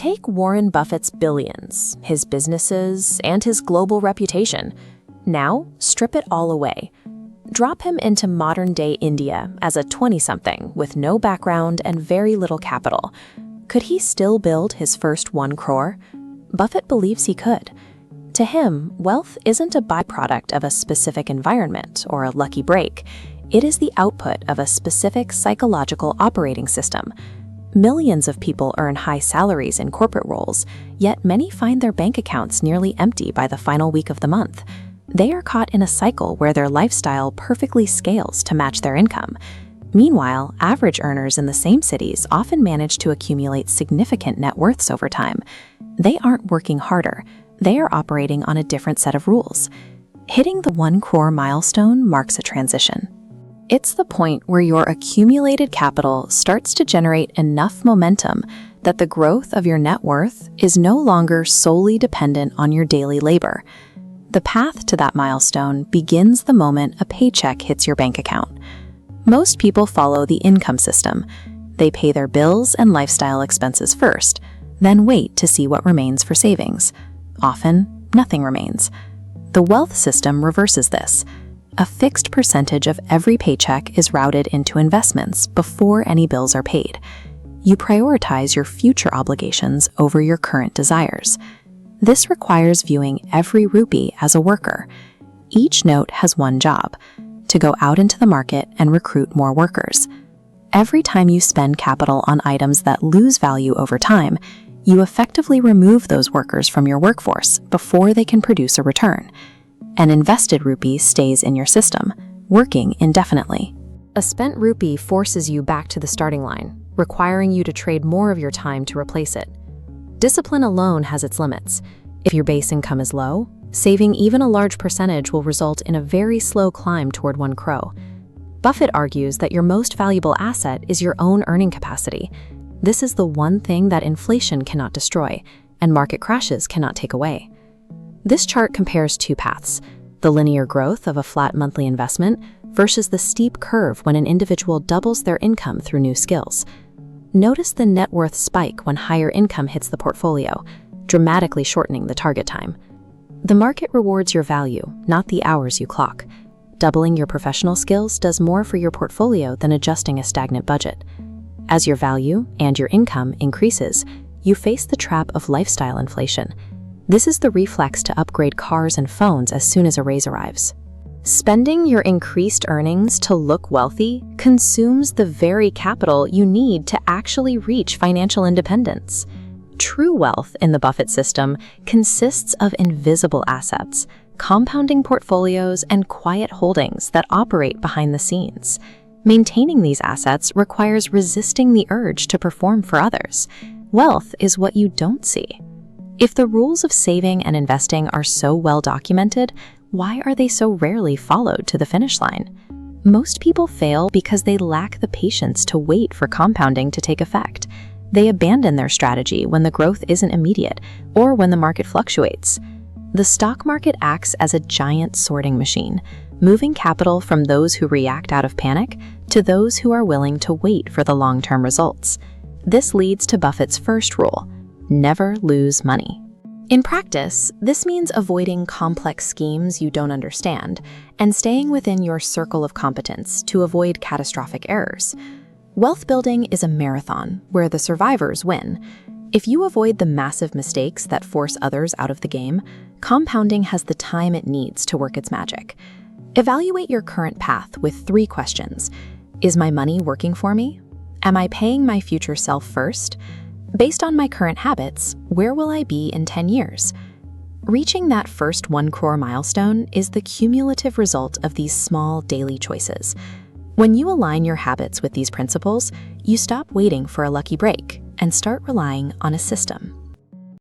Take Warren Buffett's billions, his businesses, and his global reputation. Now, strip it all away. Drop him into modern-day India as a 20-something with no background and very little capital. Could he still build his first 1 crore? Buffett believes he could. To him, wealth isn't a byproduct of a specific environment or a lucky break. It is the output of a specific psychological operating system. Millions of people earn high salaries in corporate roles, yet many find their bank accounts nearly empty by the final week of the month. They are caught in a cycle where their lifestyle perfectly scales to match their income. Meanwhile, average earners in the same cities often manage to accumulate significant net worths over time. They aren't working harder. They are operating on a different set of rules. Hitting the 1 crore milestone marks a transition. It's the point where your accumulated capital starts to generate enough momentum that the growth of your net worth is no longer solely dependent on your daily labor. The path to that milestone begins the moment a paycheck hits your bank account. Most people follow the income system. They pay their bills and lifestyle expenses first, then wait to see what remains for savings. Often, nothing remains. The wealth system reverses this. A fixed percentage of every paycheck is routed into investments before any bills are paid. You prioritize your future obligations over your current desires. This requires viewing every rupee as a worker. Each note has one job: to go out into the market and recruit more workers. Every time you spend capital on items that lose value over time, you effectively remove those workers from your workforce before they can produce a return. An invested rupee stays in your system, working indefinitely. A spent rupee forces you back to the starting line, requiring you to trade more of your time to replace it. Discipline alone has its limits. If your base income is low, saving even a large percentage will result in a very slow climb toward 1 crore. Buffett argues that your most valuable asset is your own earning capacity. This is the one thing that inflation cannot destroy, and market crashes cannot take away. This chart compares 2 paths: the linear growth of a flat monthly investment versus the steep curve when an individual doubles their income through new skills. Notice the net worth spike when higher income hits the portfolio, dramatically shortening the target time. The market rewards your value, not the hours you clock. Doubling your professional skills does more for your portfolio than adjusting a stagnant budget. As your value and your income increases, you face the trap of lifestyle inflation. This is the reflex to upgrade cars and phones as soon as a raise arrives. Spending your increased earnings to look wealthy consumes the very capital you need to actually reach financial independence. True wealth in the Buffett system consists of invisible assets, compounding portfolios, and quiet holdings that operate behind the scenes. Maintaining these assets requires resisting the urge to perform for others. Wealth is what you don't see. If the rules of saving and investing are so well documented, why are they so rarely followed to the finish line? Most people fail because they lack the patience to wait for compounding to take effect. They abandon their strategy when the growth isn't immediate or when the market fluctuates. The stock market acts as a giant sorting machine, moving capital from those who react out of panic to those who are willing to wait for the long-term results. This leads to Buffett's first rule: never lose money. In practice, this means avoiding complex schemes you don't understand and staying within your circle of competence to avoid catastrophic errors. Wealth building is a marathon where the survivors win. If you avoid the massive mistakes that force others out of the game, compounding has the time it needs to work its magic. Evaluate your current path with 3 questions. Is my money working for me? Am I paying my future self first? Based on my current habits, where will I be in 10 years? Reaching that first 1 crore milestone is the cumulative result of these small daily choices. When you align your habits with these principles, you stop waiting for a lucky break and start relying on a system.